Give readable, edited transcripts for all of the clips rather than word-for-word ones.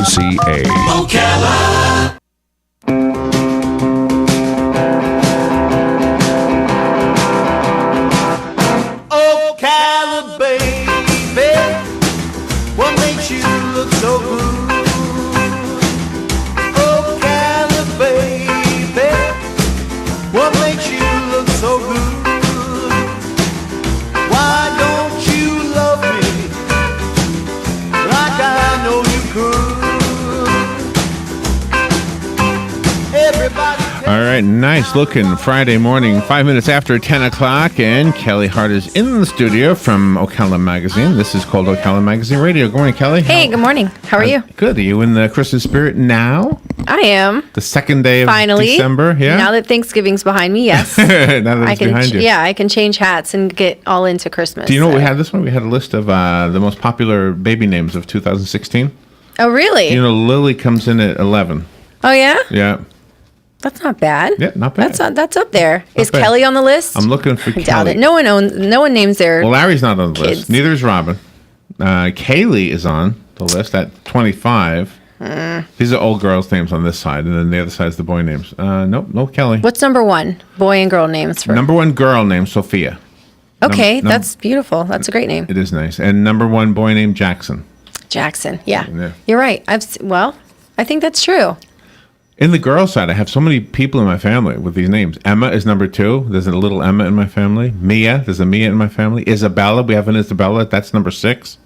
WCA. Ocala. Ocala, baby, what makes you look so good? Ocala, baby, what makes you look so good? Why don't you love me like I know you could? Everybody. All right, nice looking Friday morning, 5 minutes after 10 o'clock, and Kelli Hart is in the studio from Ocala Magazine. This is called Ocala Magazine Radio. Good morning, Kelli. Hey, good morning. How are you? Good. Are you in the Christmas spirit now? I am. The second day of Finally. December, yeah? Now that Thanksgiving's behind me, yes. Now that it's behind you. Yeah, I can change hats and get all into Christmas. Do you know what we had this one? We had a list of the most popular baby names of 2016. Oh, really? You know, Lily comes in at 11. Oh, yeah? Yeah. That's not bad. Yeah, not bad. That's up there. Is bad. Kelly on the list? I'm looking for I Kelli. doubt it. No one names their Well, Larry's not on the list. kids. Neither is Robin. Kaylee is on the list at 25. These are old girls' names on this side, and then the other side is the boy names. Nope, no Kelly. What's number one? Boy and girl names for. Number one girl named Sophia. Okay, that's beautiful. That's a great name. It is nice. And number one boy named Jackson. Jackson. Yeah. Yeah. You're right. I think that's true. In the girl side, I have so many people in my family with these names. Emma is number 2. There's a little Emma in my family. Mia, there's a Mia in my family. Isabella, we have an Isabella. That's number 6.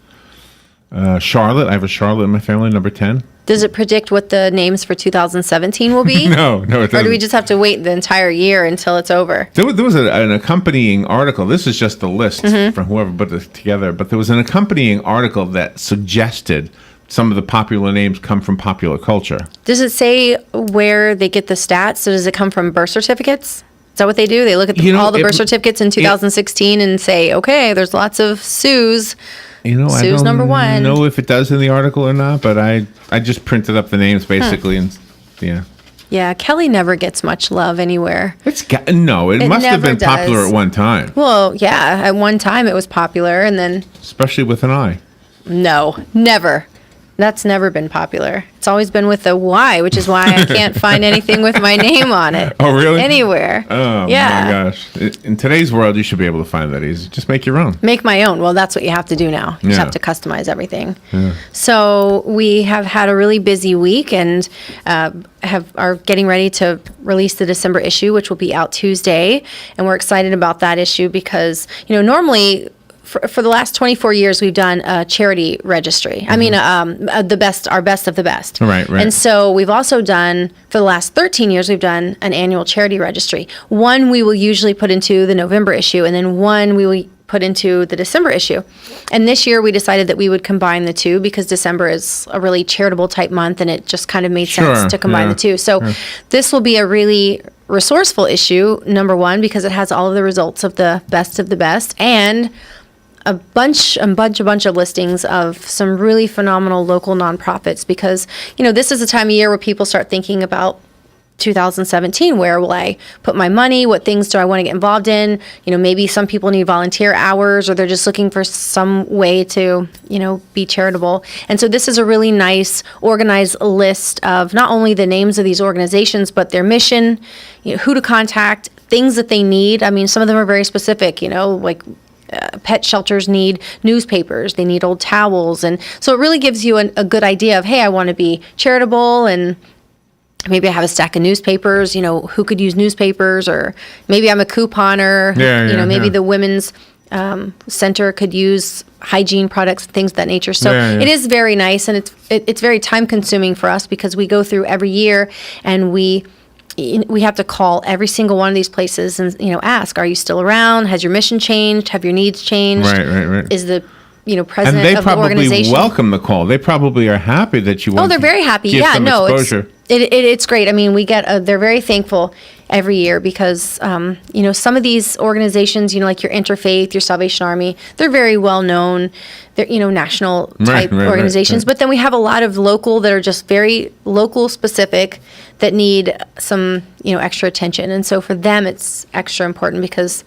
Charlotte, I have a Charlotte in my family, number 10. Does it predict what the names for 2017 will be? No, it doesn't. Or do we just have to wait the entire year until it's over? There was an accompanying article. This is just the list from whoever put this together. But there was an accompanying article that suggested some of the popular names come from popular culture. Does it say where they get the stats? So does it come from birth certificates? Is that what they do? They look at all the birth certificates in 2016 and say, okay, there's lots of Sue's. I Sue's don't number 1. know if it does in the article or not, but I just printed up the names basically, and yeah. Yeah, Kelly never gets much love anywhere. It must have never been popular does. at one time, Well, yeah, at one time it was popular, and then especially with an I. no, never. That's never been popular. It's always been with a Y, which is why I can't find anything with my name on it. Oh, really? Anywhere. Oh, yeah. my gosh. In today's world, you should be able to find that easy. Just make your own. Make my own. Well, that's what you have to do now. You just Yeah. have to customize everything. Yeah. So we have had a really busy week and are getting ready to release the December issue, which will be out Tuesday. And we're excited about that issue because, normally for the last 24 years, we've done a charity registry. I mean, our best of the best. Right. And so we've also done, for the last 13 years, we've done an annual charity registry. One we will usually put into the November issue, and then one we will put into the December issue. And this year we decided that we would combine the two because December is a really charitable type month, and it just kind of made sense to combine the two. So this will be a really resourceful issue, number one, because it has all of the results of the best, and a bunch of listings of some really phenomenal local nonprofits because, this is the time of year where people start thinking about 2017. Where will I put my money? What things do I want to get involved in? Maybe some people need volunteer hours or they're just looking for some way to, be charitable. And so this is a really nice organized list of not only the names of these organizations, but their mission, who to contact, things that they need. I mean, some of them are very specific, like pet shelters need newspapers, they need old towels. And so it really gives you a good idea of, hey, I want to be charitable and maybe I have a stack of newspapers, who could use newspapers, or maybe I'm a couponer, maybe the women's center could use hygiene products, things of that nature. So it is very nice, and it's very time consuming for us because we go through every year and we have to call every single one of these places and, ask, are you still around? Has your mission changed? Have your needs changed? Right. Is the, president and they of the probably organization. welcome the call. They probably are happy that you want they're very happy. Give Yeah, them no, exposure. it's great. I mean, we get, they're very thankful every year because, some of these organizations, like your Interfaith, your Salvation Army, they're very well known. They're, national type organizations. Right. But then we have a lot of local that are just very local specific that need some, extra attention. And so for them, it's extra important because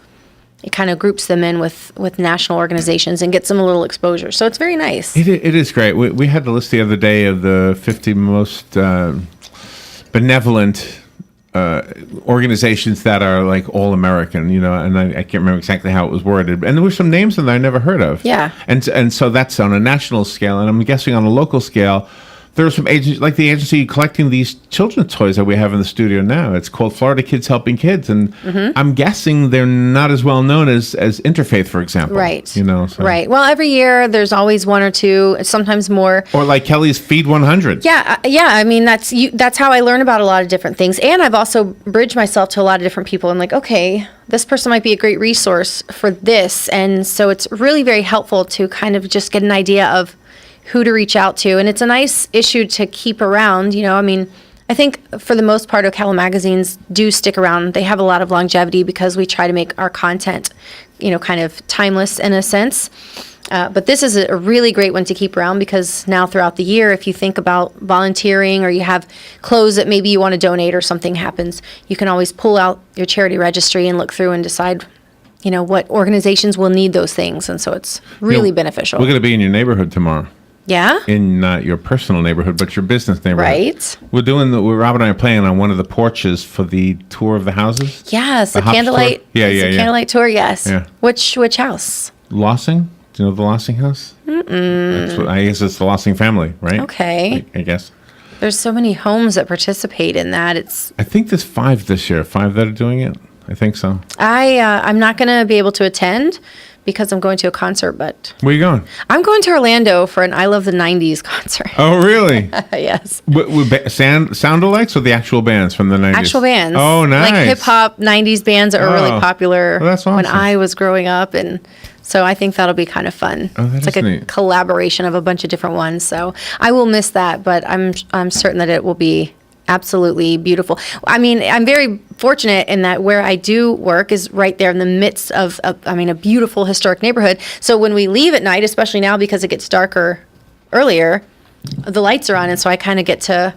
it kind of groups them in with national organizations and gets them a little exposure. So it's very nice. It is great. We had the list the other day of the 50 most benevolent organizations that are like all American, and I can't remember exactly how it was worded. And there were some names that I never heard of. Yeah. And so that's on a national scale. And I'm guessing on a local scale, there are some agencies, like the agency collecting these children's toys that we have in the studio now. It's called Florida Kids Helping Kids. And I'm guessing they're not as well known as Interfaith, for example. Right. So. Right. Well, every year there's always one or two, sometimes more. Or like Kelly's Feed 100. Yeah. I mean, that's how I learn about a lot of different things. And I've also bridged myself to a lot of different people. I'm like, okay, this person might be a great resource for this. And so it's really very helpful to kind of just get an idea of who to reach out to. And it's a nice issue to keep around. I mean, I think for the most part, Ocala magazines do stick around. They have a lot of longevity because we try to make our content, kind of timeless in a sense. But this is a really great one to keep around because now throughout the year, if you think about volunteering or you have clothes that maybe you want to donate or something happens, you can always pull out your charity registry and look through and decide what organizations will need those things. And so it's really beneficial. We're going to be in your neighborhood tomorrow. Yeah? In not your personal neighborhood, but your business neighborhood. Right. Rob and I are playing on one of the porches for the tour of the houses. Yes, the Hops candlelight. tour? Yeah. Candlelight tour, yes. Yeah. Which house? Lossing? Do you know the Lossing house? I guess it's the Lossing family, right? Okay. I guess. There's so many homes that participate in that. I think there's 5 this year. 5 that are doing it. I think so. I'm not going to be able to attend because I'm going to a concert, but Where are you going? I'm going to Orlando for an I Love the 90s concert. Oh, really? Yes. Sound alikes or the actual bands from the 90s? Actual bands. Oh, nice. Like hip-hop 90s bands that were really popular Well, that's awesome. when I was growing up. And so I think that'll be kind of fun. Oh, that it's like is a neat. collaboration of a bunch of different ones. So I will miss that, but I'm certain that it will be absolutely beautiful. I mean, I'm very fortunate in that where I do work is right there in the midst of a beautiful historic neighborhood. So when we leave at night, especially now because it gets darker earlier, the lights are on, and so I kind of get to,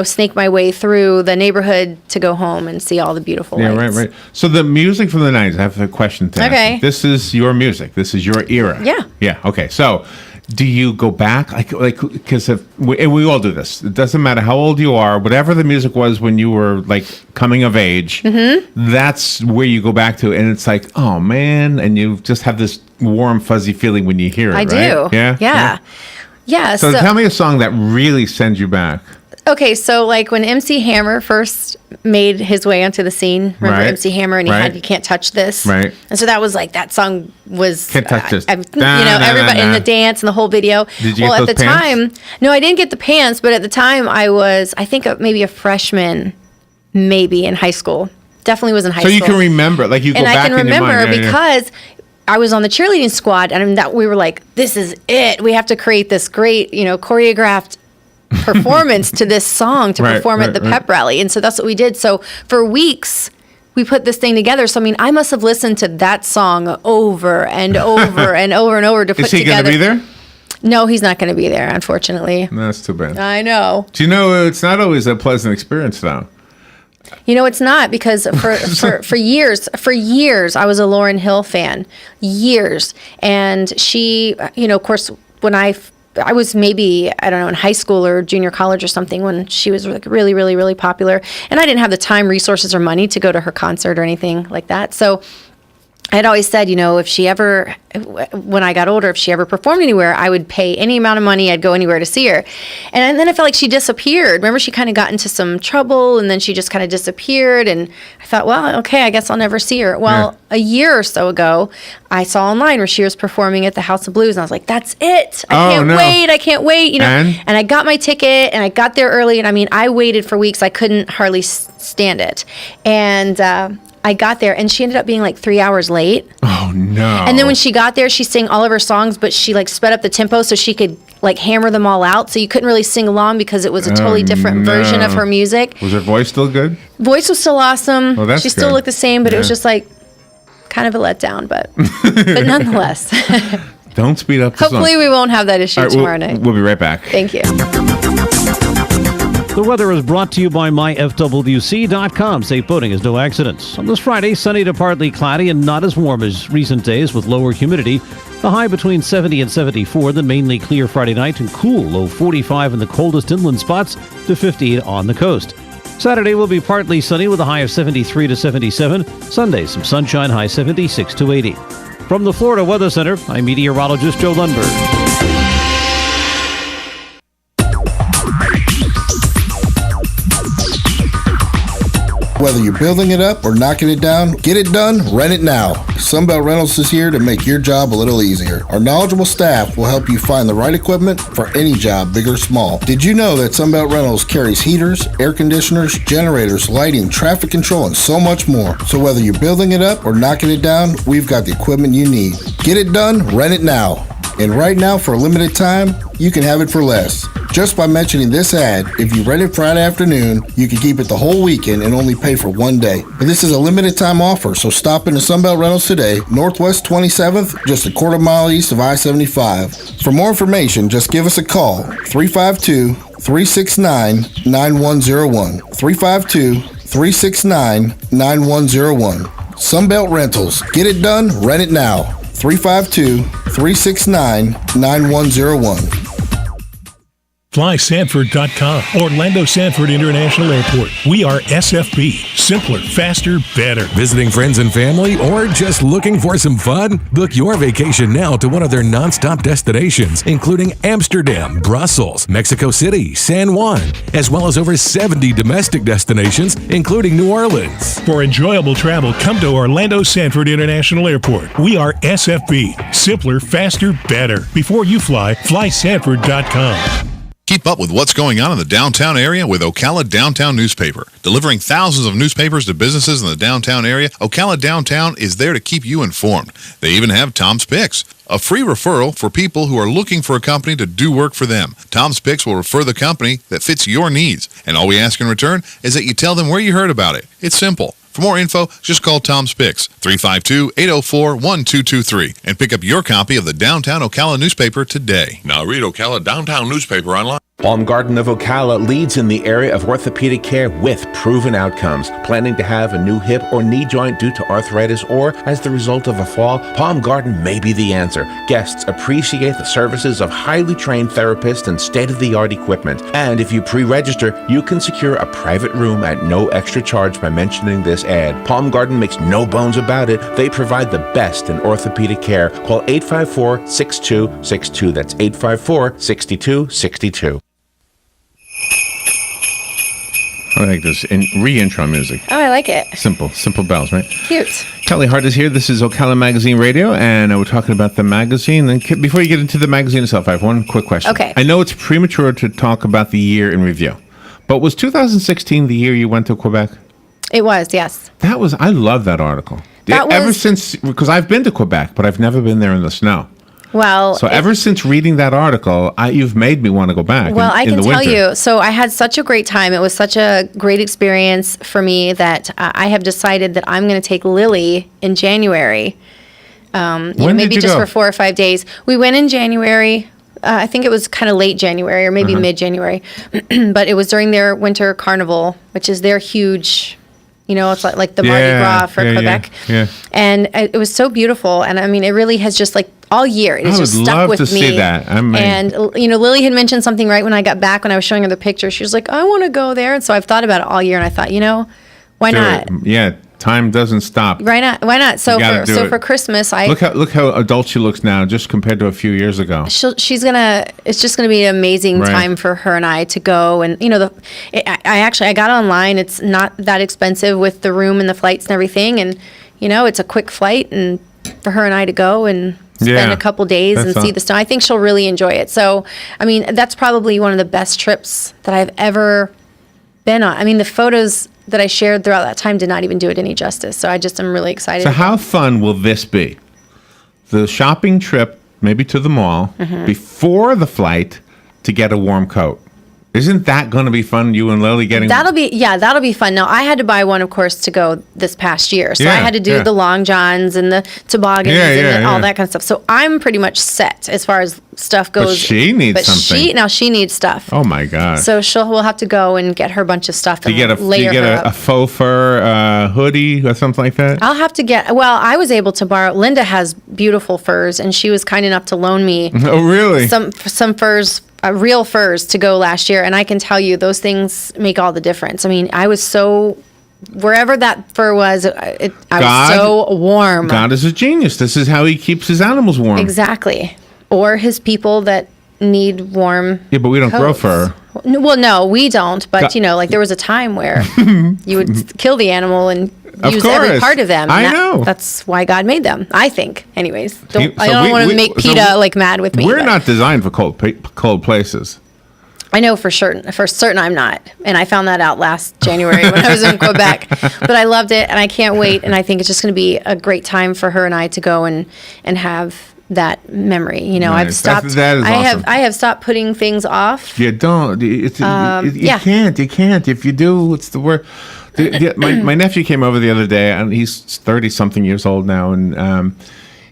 snake my way through the neighborhood to go home and see all the beautiful lights. Right. So the music from the 90s, I have a question to ask. Okay. You. This is your music. This is your era. Yeah. Yeah. Okay. So do you go back? Like, because we all do this. It doesn't matter how old you are, whatever the music was when you were like coming of age, that's where you go back to. And it's like, oh man. And you just have this warm, fuzzy feeling when you hear it. I right? do. Yeah. Yeah. So tell me a song that really sends you back. Okay, so like when MC Hammer first made his way onto the scene, remember Right. MC Hammer, and he Right. had "You Can't Touch This," Right. And so that was like that song was Can't touch this. Everybody in the dance and the whole video. Did you well, get at those the pants? time, no, I didn't get the pants, but at the time I think maybe a freshman, maybe in high school. Definitely was in high So school. you can remember, like you go And back I can in your remember mind. Yeah, yeah. because I was on the cheerleading squad, and that we were like, "This is it. We have to create this great, choreographed performance to this song to Right, perform at the right. pep rally." And so that's what we did. So for weeks, we put this thing together. So I mean, I must have listened to that song over and over and over and over to put Is he going together. to be there? No, he's not going to be there, unfortunately. No, that's too bad. I know. Do you know it's not always a pleasant experience, though? It's not, because for years I was a Lauryn Hill fan, years, and she, of course, when I was maybe, I don't know, in high school or junior college or something when she was like really, really, really popular, and I didn't have the time, resources, or money to go to her concert or anything like that. So I'd always said, if she ever, when I got older, if she ever performed anywhere, I would pay any amount of money. I'd go anywhere to see her. And then I felt like she disappeared. Remember, she kind of got into some trouble, and then she just kind of disappeared. And I thought, well, okay, I guess I'll never see her. Well, a year or so ago, I saw online where she was performing at the House of Blues, and I was like, that's it. I can't wait. And I got my ticket, and I got there early. And I mean, I waited for weeks. I couldn't hardly stand it. And I got there, and she ended up being like 3 hours late. Oh, no. And then when she got there, she sang all of her songs, but she like sped up the tempo so she could like hammer them all out. So you couldn't really sing along because it was a totally different version of her music. Was her voice still good? Voice was still awesome. Well, that's she still good. looked the same, but it was Yeah. just like kind of a letdown, but nonetheless. Don't speed up the song. Hopefully we won't have that issue All right, tomorrow night. We'll be right back. Thank you. The weather is brought to you by myfwc.com. Safe boating is no accidents. On this Friday, sunny to partly cloudy and not as warm as recent days with lower humidity. The high between 70 and 74, then mainly clear Friday night and cool, low 45 in the coldest inland spots to 58 on the coast. Saturday will be partly sunny with a high of 73 to 77. Sunday, some sunshine, high 76 to 80. From the Florida Weather Center, I'm meteorologist Joe Lundberg. Whether you're building it up or knocking it down, get it done, rent it now. Sunbelt Rentals is here to make your job a little easier. Our knowledgeable staff will help you find the right equipment for any job, big or small. Did you know that Sunbelt Rentals carries heaters, air conditioners, generators, lighting, traffic control, and so much more? So whether you're building it up or knocking it down, we've got the equipment you need. Get it done, rent it now. And right now, for a limited time, you can have it for less. Just by mentioning this ad, if you rent it Friday afternoon, you can keep it the whole weekend and only pay for one day. But this is a limited time offer, so stop into Sunbelt Rentals today, Northwest 27th, just a quarter mile east of I-75. For more information, just give us a call, 352-369-9101. 352-369-9101. Sunbelt Rentals. Get it done, rent it now. 352-369-9101. FlySanford.com. Orlando Sanford International Airport. We are SFB. Simpler, faster, better. Visiting friends and family or just looking for some fun? Book your vacation now to one of their non-stop destinations, including Amsterdam, Brussels, Mexico City, San Juan, as well as over 70 domestic destinations, including New Orleans. For enjoyable travel, come to Orlando Sanford International Airport. We are SFB. Simpler, faster, better. Before you fly, FlySanford.com. Keep up with what's going on in the downtown area with Ocala Downtown Newspaper. Delivering thousands of newspapers to businesses in the downtown area, Ocala Downtown is there to keep you informed. They even have Tom's Picks, a free referral for people who are looking for a company to do work for them. Tom's Picks will refer the company that fits your needs, and all we ask in return is that you tell them where you heard about it. It's simple. For more info, just call Tom's Picks, 352-804-1223, and pick up your copy of the Downtown Ocala newspaper today. Now read Ocala Downtown newspaper online. Palm Garden of Ocala leads in the area of orthopedic care with proven outcomes. Planning to have a new hip or knee joint due to arthritis or as the result of a fall? Palm Garden may be the answer. Guests appreciate the services of highly trained therapists and state-of-the-art equipment. And if you pre-register, you can secure a private room at no extra charge by mentioning this ad. Palm Garden makes no bones about it. They provide the best in orthopedic care. Call 854-6262. That's 854-6262. I like this re-intro music. Oh, I like it. Simple bells, right? Cute. Kelli Hart is here. This is Ocala Magazine Radio, and we're talking about the magazine. And before you get into the magazine itself, I have one quick question. Okay. I know it's premature to talk about the year in review, but was 2016 the year you went to Quebec? It was, yes. I love that article. Ever since, because I've been to Quebec, but I've never been there in the snow. Well, so ever since reading that article, you've made me want to go back. Well, I can tell you. So I had such a great time. It was such a great experience for me that I have decided that I'm going to take Lily in January. Maybe just for 4 or 5 days. We went in January. I think it was kind of late January or maybe mid-January. But it was during their winter carnival, which is their huge... it's like the Mardi Gras for Quebec. Yeah. And it was so beautiful. And I mean, it really has just all year. It has just stuck with me. I would love to see that. And, Lily had mentioned something right when I got back, when I was showing her the picture. She was like, I want to go there. And so I've thought about it all year. And I thought, why not? Yeah. Time doesn't stop. Why not? So for Christmas, look how adult she looks now, just compared to a few years ago. It's just gonna be an amazing time for her and I to go. And I got online. It's not that expensive with the room and the flights and everything. And it's a quick flight, and for her and I to go and spend a couple days and see the snow. I think she'll really enjoy it. So I mean, that's probably one of the best trips that I've ever been on. I mean, the photos that I shared throughout that time did not even do it any justice. So I just am really excited. So how fun will this be? The shopping trip, maybe to the mall, before the flight to get a warm coat. Isn't that going to be fun? You and Lily getting That'll be fun. Now I had to buy one, of course, to go this past year. So I Yeah, had to do yeah. the long johns and the toboggans and all that kind of stuff. So I'm pretty much set as far as stuff goes. But she needs something. She needs stuff. Oh my God! So we'll have to go and get her a bunch of stuff and do you get a faux fur hoodie or something like that? I'll have to get. Well, I was able to borrow. Linda has beautiful furs, and she was kind enough to loan me. Oh really? Some furs. Real furs to go last year, and I can tell you those things make all the difference. I mean, I was so wherever that fur was, I was so warm. God is a genius. This is how he keeps his animals warm. Exactly, or his people that need warm. Yeah, but we don't grow fur. Well, no, we don't. But like there was a time where you would kill the animal and use every part of them. I know. That's why God made them, I think. Anyways, I So don't want to make PETA mad with me. We're but not designed for cold places. I know for certain I'm not. And I found that out last January when I was in Quebec. But I loved it, and I can't wait. And I think it's just going to be a great time for her and I to go and have that memory. Nice. I've stopped. That is awesome. I have stopped putting things off. You don't. You can't. You can't. If you do, it's the worst. My nephew came over the other day, and he's 30-something years old now, and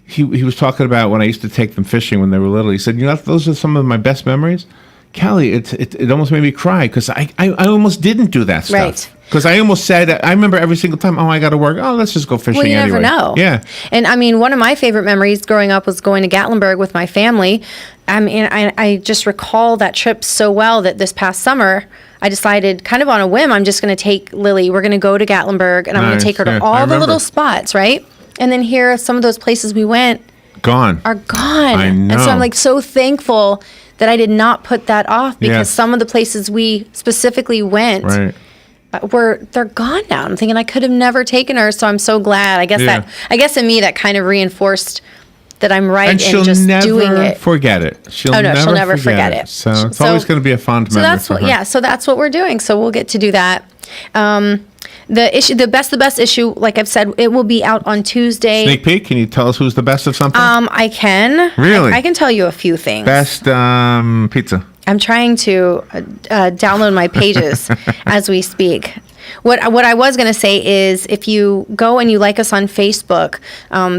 he was talking about when I used to take them fishing when they were little. He said, those are some of my best memories. Kelly, it almost made me cry because I almost didn't do that stuff. Right. Because I almost said, I remember every single time, I got to work. Oh, let's just go fishing anyway. Well, you never know. Yeah. And I mean, one of my favorite memories growing up was going to Gatlinburg with my family. I mean, I just recall that trip so well that this past summer, I decided kind of on a whim, I'm just going to take Lily. We're going to go to Gatlinburg, and I'm going to take her to all the little spots, right? And then here, some of those places we went are gone. I know. And so I'm so thankful that I did not put that off because some of the places we specifically went they're gone now. I'm thinking I could have never taken her, so I'm so glad. I guess in me that kind of reinforced that I'm right in just doing it. She'll never forget it. She'll never forget it. So it's always going to be a fond memory for her. So that's what we're doing. So we'll get to do that. The best issue, like I've said, it will be out on Tuesday. Sneak peek. Can you tell us who's the best of something? I can. Really? I can tell you a few things. Best pizza. I'm trying to download my pages as we speak. What I was going to say is if you go and you like us on Facebook,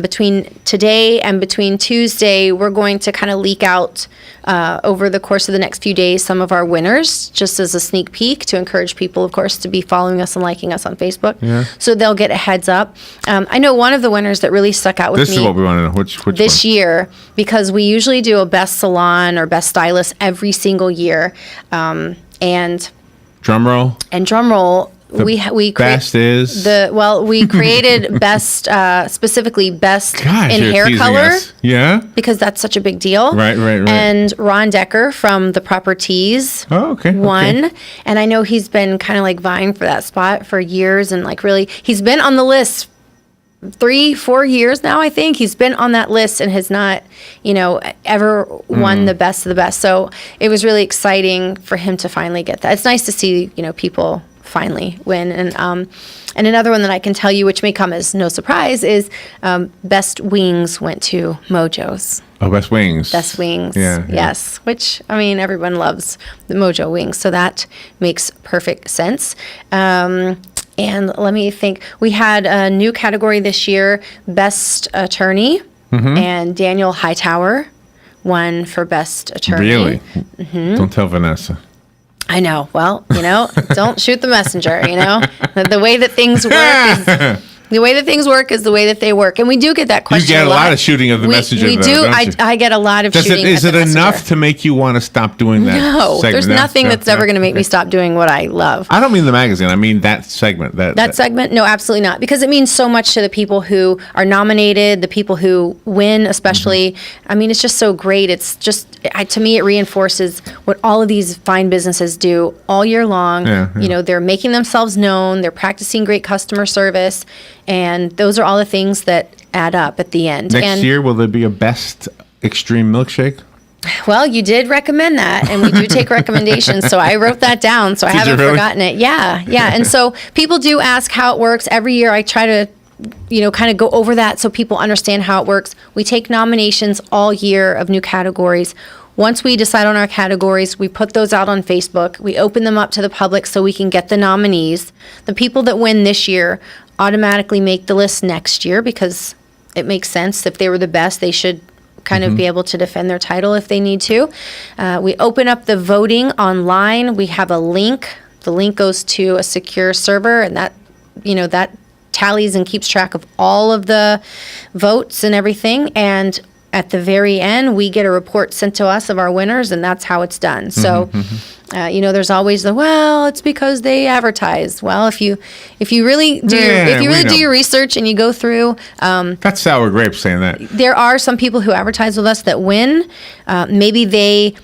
between today and between Tuesday, we're going to kind of leak out over the course of the next few days some of our winners, just as a sneak peek to encourage people, of course, to be following us and liking us on Facebook. Yeah. So they'll get a heads up. I know one of the winners that really stuck out with me. This is what we want to know. Which this year, because we usually do a best salon or best stylist every single year. And drum roll. We best is we created best specifically best in hair color. Us. Yeah, because that's such a big deal. Right. And Ron Decker from The Proper Tees won, and I know he's been kind of vying for that spot for years, and really he's been on the list 3-4 years now. I think he's been on that list and has not ever won the best of the best. So it was really exciting for him to finally get that. It's nice to see people finally win. And another one that I can tell you, which may come as no surprise, is best wings went to Mojo's. Oh, best wings. Best wings. Yeah. Yes. Which, everyone loves the Mojo wings. So that makes perfect sense. And let me think. We had a new category this year, best attorney, and Daniel Hightower won for best attorney. Really? Mm-hmm. Don't tell Vanessa. I know. Well, don't shoot the messenger. The way that things work is the way that they work, and we do get that question. You get a lot of shooting of the messenger. We do. I get a lot of shooting. Is it enough to make you want to stop doing that? No, segment? There's nothing that's ever going to make me stop doing what I love. I don't mean the magazine. I mean that segment. That segment? No, absolutely not. Because it means so much to the people who are nominated, the people who win, especially. It's just so great. It's just to me, it reinforces what all of these fine businesses do all year long. Yeah. They're making themselves known. They're practicing great customer service. And those are all the things that add up at the end. Next year, will there be a best extreme milkshake? Well, you did recommend that, and we do take recommendations. So I wrote that down, so I haven't forgotten it. Yeah. And so people do ask how it works. Every year I try to, kind of go over that so people understand how it works. We take nominations all year of new categories. once we decide on our categories, we put those out on Facebook. We open them up to the public so we can get the nominees. The people that win this year automatically make the list next year because it makes sense. If they were the best, they should kind of be able to defend their title if they need to. We open up the voting online. We have a link. The link goes to a secure server, and that tallies and keeps track of all of the votes and everything. And at the very end, we get a report sent to us of our winners, and that's how it's done. So, there's always it's because they advertise. Well, if you really do your research and you go through, that's sour grapes saying that. There are some people who advertise with us that win. Maybe they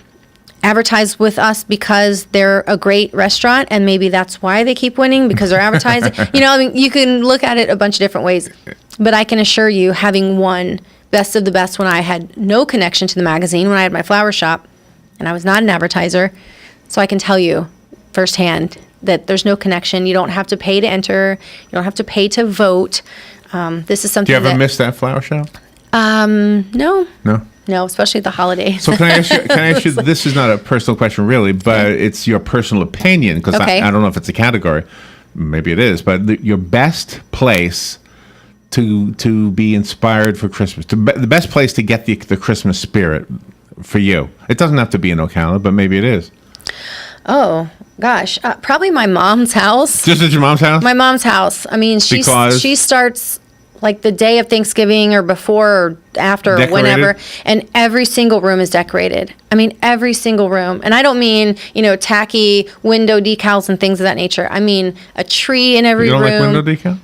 advertise with us because they're a great restaurant, and maybe that's why they keep winning because they're advertising. You can look at it a bunch of different ways, but I can assure you, having won Best of the Best when I had no connection to the magazine, when I had my flower shop, and I was not an advertiser, so I can tell you firsthand that there's no connection. You don't have to pay to enter. You don't have to pay to vote. This is something. Do you ever miss that flower shop? No. No, especially at the holidays. So can I ask you, this is not a personal question really, but it's your personal opinion, because Okay. I don't know if it's a category. Maybe it is, but your best place to be inspired for Christmas, the best place to get the Christmas spirit for you. It doesn't have to be in Ocala, but maybe it is. Oh, gosh. Probably my mom's house. Just at your mom's house? My mom's house. I mean, she starts like the day of Thanksgiving or before or after or whenever, and every single room is decorated. I mean, every single room. And I don't mean, tacky window decals and things of that nature. I mean, a tree in every room. You don't like window decal?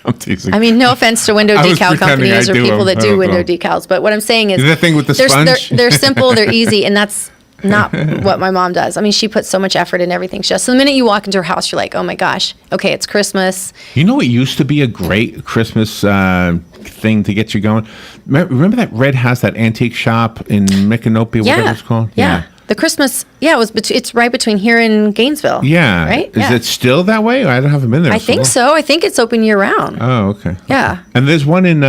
I'm teasing. I mean, no offense to window decal companies or people that do window decals, but what I'm saying is the thing with the sponge? They're simple, they're easy, and that's not what my mom does. I mean, she puts so much effort in everything. So the minute you walk into her house, you're like, oh my gosh, okay, it's Christmas. You know what used to be a great Christmas thing to get you going? Remember that Red House, that antique shop in Micanopy, whatever it's called? Yeah. The Christmas, it's right between here and Gainesville. Yeah. Right? Is it still that way? I haven't been there. I think so. I think it's open year round. Oh, okay. Yeah. And there's one in,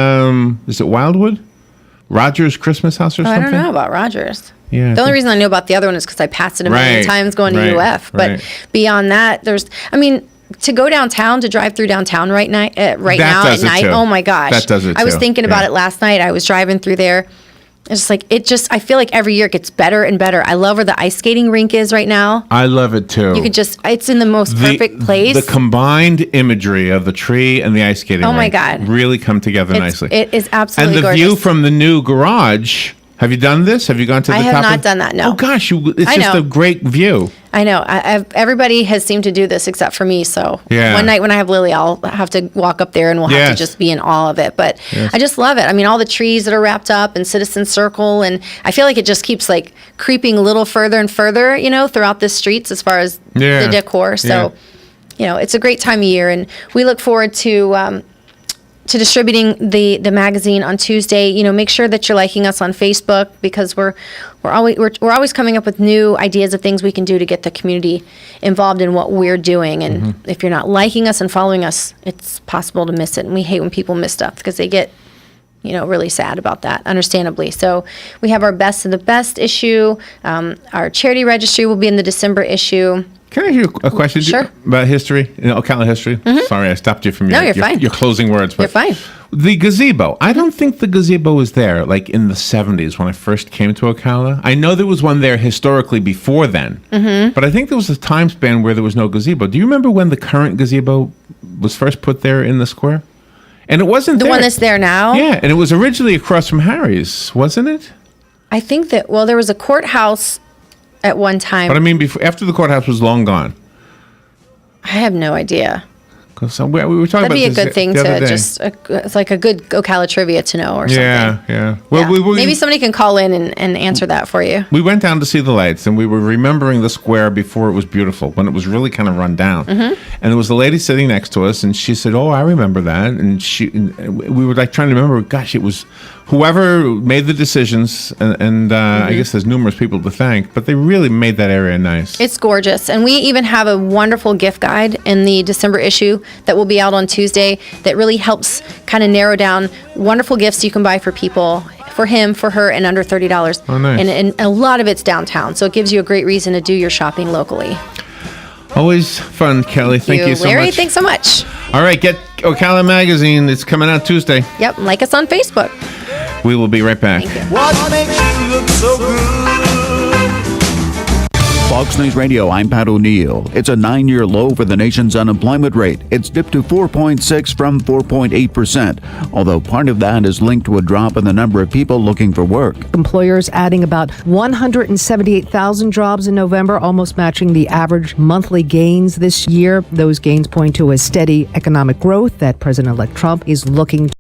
is it Wildwood? Rogers Christmas House or something? I don't know about Rogers. Yeah. The only reason I know about the other one is because I passed it a million times going to UF. But beyond that, to go downtown, to drive through downtown right now at night, oh my gosh. That does it too. I was thinking about it last night. I was driving through there. It's just I feel like every year it gets better and better. I love where the ice skating rink is right now. I love it too. You could it's in the most perfect place. The combined imagery of the tree and the ice skating rink. Oh my God. Really come together nicely. It is absolutely gorgeous. And the view from the new garage. Have you done this? Have you gone to the top? I have not done that, no. Oh gosh, it's just a great view. I know. Everybody has seemed to do this except for me. So one night when I have Lily, I'll have to walk up there and we'll have to just be in awe of it. But I just love it. I mean, all the trees that are wrapped up and Citizen Circle. And I feel like it just keeps creeping a little further and further, throughout the streets as far as the decor. So, it's a great time of year. And we look forward to distributing the magazine on Tuesday. Make sure that you're liking us on Facebook, because we're always coming up with new ideas of things we can do to get the community involved in what we're doing. And if you're not liking us and following us, it's possible to miss it. And we hate when people miss stuff because they get really sad about that, understandably. So we have our Best of the Best issue. Our charity registry will be in the December issue. Can I ask you a question? Sure. About history, Ocala history? Mm-hmm. Sorry, I stopped you from your closing words. But you're fine. The gazebo. I don't think the gazebo was there in the 70s when I first came to Ocala. I know there was one there historically before then, but I think there was a time span where there was no gazebo. Do you remember when the current gazebo was first put there in the square? And it wasn't the one that's there now? Yeah, and it was originally across from Harry's, wasn't it? I think that, there was a courthouse at one time. But I mean, after the courthouse was long gone. I have no idea. Because we were talking That'd about be a this good thing to just, it's like a good Ocala trivia to know or something. Yeah. Well, maybe somebody can call in and answer that for you. We went down to see the lights, and we were remembering the square before it was beautiful, when it was really kind of run down. Mm-hmm. And there was a lady sitting next to us, and she said, "Oh, I remember that." And we were trying to remember, gosh, it was whoever made the decisions, and I guess there's numerous people to thank, but they really made that area nice. It's gorgeous. And we even have a wonderful gift guide in the December issue that will be out on Tuesday that really helps kind of narrow down wonderful gifts you can buy for people for him, for her, and under $30. Oh, nice. And a lot of it's downtown, so it gives you a great reason to do your shopping locally. Always fun, Kelly. Thank you so Larry, much. thanks so much. All right, get Ocala Magazine. It's coming out Tuesday. Yep, like us on Facebook. We will be right back. What makes you look so good? Fox News Radio, I'm Pat O'Neill. It's a 9-year low for the nation's unemployment rate. It's dipped to 4.6 from 4.8%, although part of that is linked to a drop in the number of people looking for work. Employers adding about 178,000 jobs in November, almost matching the average monthly gains this year. Those gains point to a steady economic growth that President-elect Trump is looking